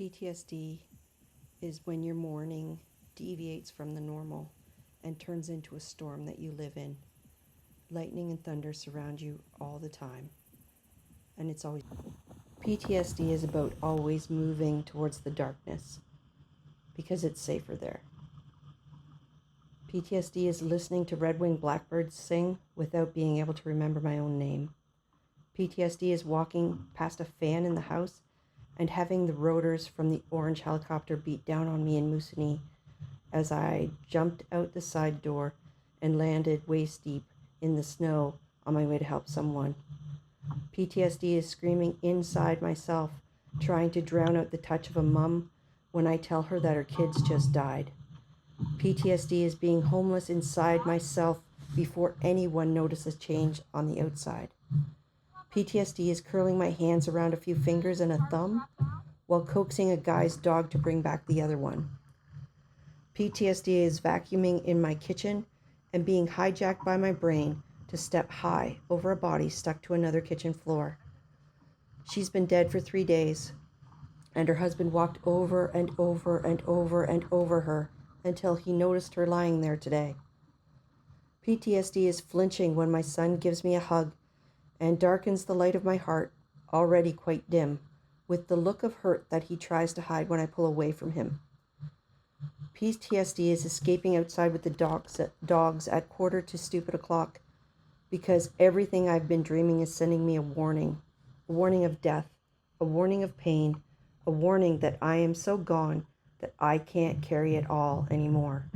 PTSD is when your mourning deviates from the normal and turns into a storm that you live in. Lightning and thunder surround you all the time. And it's always... PTSD is about always moving towards the darkness because it's safer there. PTSD is listening to red-winged blackbirds sing without being able to remember my own name. PTSD is walking past a fan in the house and having the rotors from the orange helicopter beat down on me in Moosonee as I jumped out the side door and landed waist deep in the snow on my way to help someone. PTSD is screaming inside myself, trying to drown out the touch of a mum when I tell her that her kids just died. PTSD is being homeless inside myself before anyone notices change on the outside. PTSD is curling my hands around a few fingers and a thumb while coaxing a guy's dog to bring back the other one. PTSD is vacuuming in my kitchen and being hijacked by my brain to step high over a body stuck to another kitchen floor. She's been dead for 3 days, and her husband walked over and over and over and over her until he noticed her lying there today. PTSD is flinching when my son gives me a hug and darkens the light of my heart, already quite dim, with the look of hurt that he tries to hide when I pull away from him. PTSD is escaping outside with the dogs at 1:45 because everything I've been dreaming is sending me a warning of death, a warning of pain, a warning that I am so gone that I can't carry it all anymore.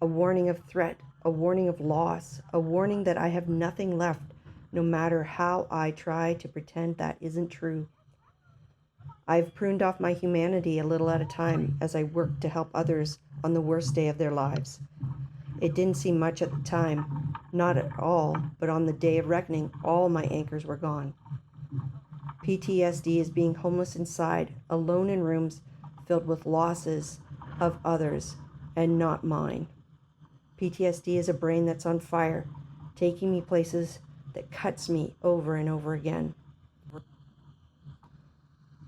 A warning of threat, a warning of loss, a warning that I have nothing left, no matter how I try to pretend that isn't true. I've pruned off my humanity a little at a time as I work to help others on the worst day of their lives. It didn't seem much at the time, not at all, but on the day of reckoning, all my anchors were gone. PTSD is being homeless inside, alone in rooms filled with losses of others and not mine. PTSD is a brain that's on fire, taking me places that cuts me over and over again.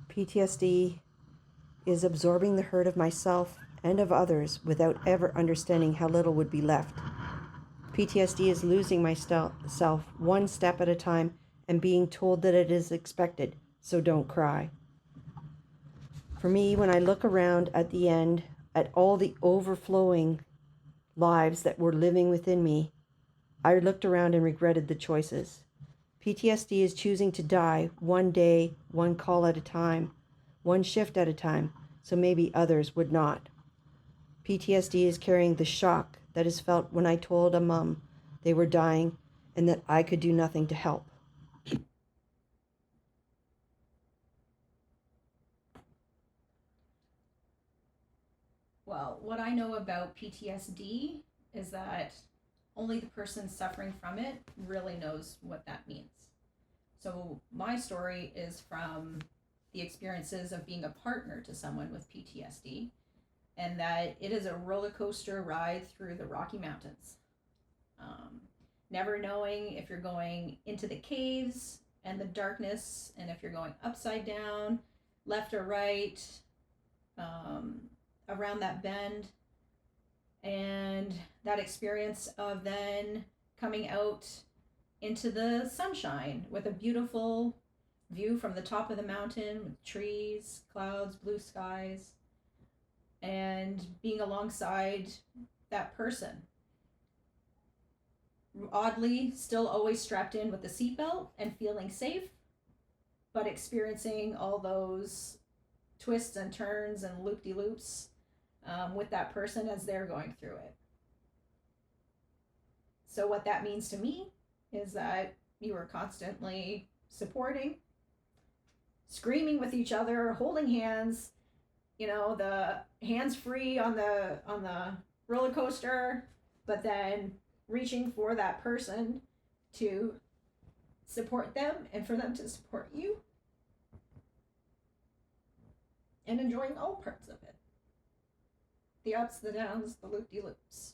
PTSD is absorbing the hurt of myself and of others without ever understanding how little would be left. PTSD is losing myself one step at a time and being told that it is expected, so don't cry. For me, when I look around at the end, at all the overflowing lives that were living within me, I looked around and regretted the choices. PTSD is choosing to die one day, one call at a time, one shift at a time, so maybe others would not. PTSD is carrying the shock that is felt when I told a mum they were dying and that I could do nothing to help. Well, what I know about PTSD is that only the person suffering from it really knows what that means. So my story is from the experiences of being a partner to someone with PTSD, and that it is a roller coaster ride through the Rocky Mountains. Never knowing if you're going into the caves and the darkness, and if you're going upside down, left or right, around that bend, and that experience of then coming out into the sunshine with a beautiful view from the top of the mountain with trees, clouds, blue skies, and being alongside that person. Oddly, still always strapped in with the seatbelt and feeling safe, but experiencing all those twists and turns and loop-de-loops with that person as they're going through it. So what that means to me is that you are constantly supporting, screaming with each other, holding hands, the hands free on the roller coaster, but then reaching for that person to support them and for them to support you, and enjoying all parts of it. The ups, the downs, the loop-de-loops.